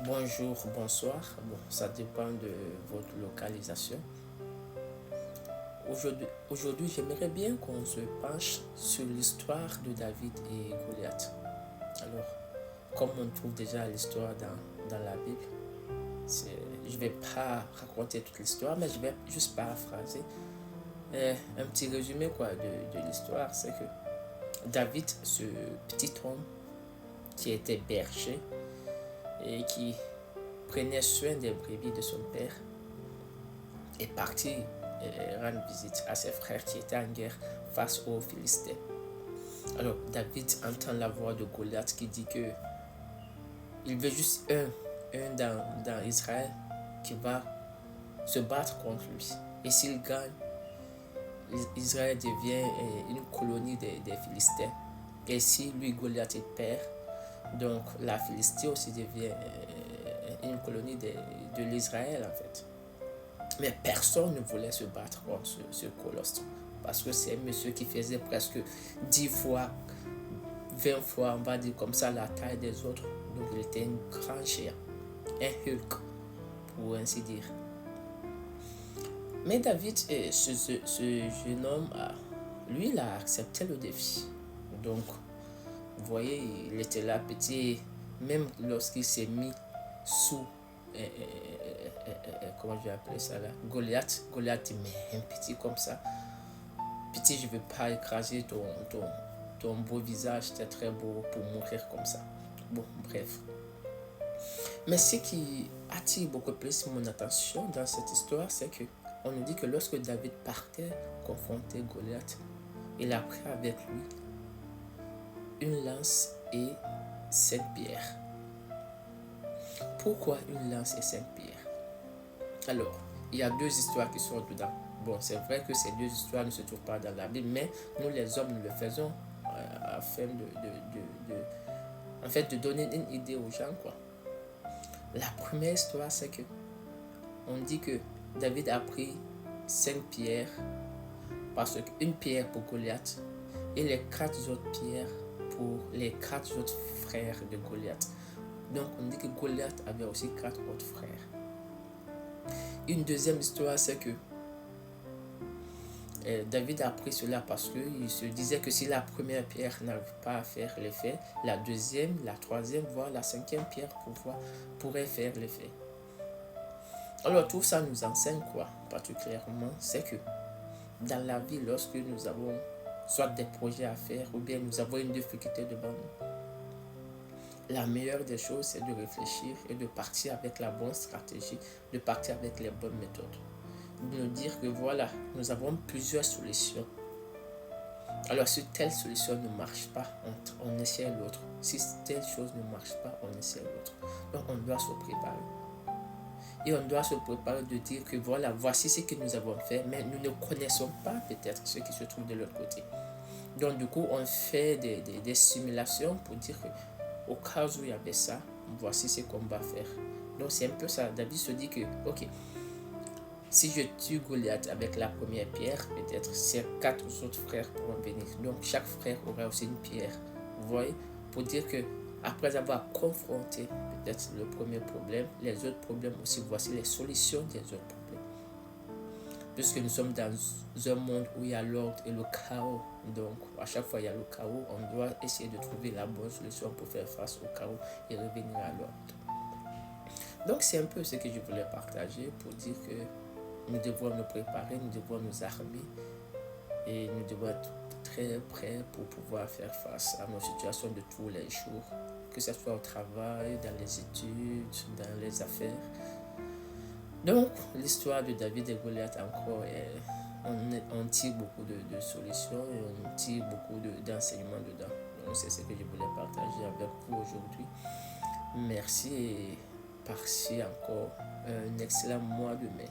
Bonjour, bonsoir. Bon, ça dépend de votre localisation. Aujourd'hui, j'aimerais bien qu'on se penche sur l'histoire de David et Goliath. Alors, comme on trouve déjà l'histoire dans la Bible, je ne vais pas raconter toute l'histoire, mais je vais juste paraphraser. Un petit résumé de l'histoire, c'est que David, ce petit homme qui était berger et qui prenait soin des brebis de son père, est parti rendre visite à ses frères qui étaient en guerre face aux Philistins. Alors David entend la voix de Goliath qui dit que il veut juste un dans Israël qui va se battre contre lui. Et s'il gagne, Israël devient une colonie des Philistins. Et si lui, Goliath, perd, donc la Philistie aussi devient une colonie de l'Israël en fait. Mais personne ne voulait se battre contre ce colosse. Parce que c'est un monsieur qui faisait presque 10 fois, 20 fois, on va dire comme ça, la taille des autres. Donc il était un grand géant, un Hulk, pour ainsi dire. Mais David, ce jeune homme, lui, il a accepté le défi. Donc, vous voyez, il était là petit, même lorsqu'il s'est mis sous comment je vais appeler ça là, Goliath dit mais un petit comme ça, petit, je ne veux pas écraser ton beau visage, c'est très beau pour mourir comme ça. Bon, bref. Mais ce qui attire beaucoup plus mon attention dans cette histoire, c'est que on nous dit que lorsque David partait confronter Goliath, il a pris avec lui une lance et 5 pierres. Pourquoi une lance et 5 pierres? Alors, il y a deux histoires qui sont dedans. Bon, c'est vrai que ces deux histoires ne se trouvent pas dans la Bible, mais nous les hommes, nous le faisons afin de donner une idée aux gens, quoi. La première histoire, c'est que on dit que David a pris 5 pierres, parce qu'une pierre pour Goliath et les 4 autres pierres pour les 4 autres frères de Goliath. Donc on dit que Goliath avait aussi 4 autres frères. Une deuxième histoire, c'est que David a pris cela parce qu'il se disait que si la première pierre n'arrive pas à faire l'effet, la deuxième, la troisième, voire la cinquième pierre pourrait faire l'effet. Alors tout ça nous enseigne quoi particulièrement? C'est que dans la vie, lorsque nous avons soit des projets à faire ou bien nous avons une difficulté devant nous, la meilleure des choses, c'est de réfléchir et de partir avec la bonne stratégie, de partir avec les bonnes méthodes. De nous dire que voilà, nous avons plusieurs solutions. Alors si telle solution ne marche pas, on essaie l'autre. Si telle chose ne marche pas, on essaie l'autre. Donc on doit se préparer. Et on doit se préparer de dire que voilà, voici ce que nous avons fait, mais nous ne connaissons pas peut-être ce qui se trouve de l'autre côté. Donc du coup, on fait des simulations pour dire que au cas où il y avait ça, voici ce qu'on va faire. Donc c'est un peu ça. David se dit que, ok, si je tue Goliath avec la première pierre, peut-être ces 4 autres frères pourront venir. Donc chaque frère aura aussi une pierre. Vous voyez, pour dire que après avoir confronté peut-être le premier problème, les autres problèmes aussi, voici les solutions des autres problèmes. Puisque nous sommes dans un monde où il y a l'ordre et le chaos. Donc, à chaque fois il y a le chaos, on doit essayer de trouver la bonne solution pour faire face au chaos et revenir à l'ordre. Donc, c'est un peu ce que je voulais partager pour dire que nous devons nous préparer, nous devons nous armer et nous devons être très prêts pour pouvoir faire face à nos situations de tous les jours, que ce soit au travail, dans les études, dans les affaires. Donc, l'histoire de David et Goliath encore, on tire beaucoup de solutions et on tire beaucoup d'enseignements dedans. Donc, c'est ce que je voulais partager avec vous aujourd'hui. Merci et passez encore un excellent mois de mai.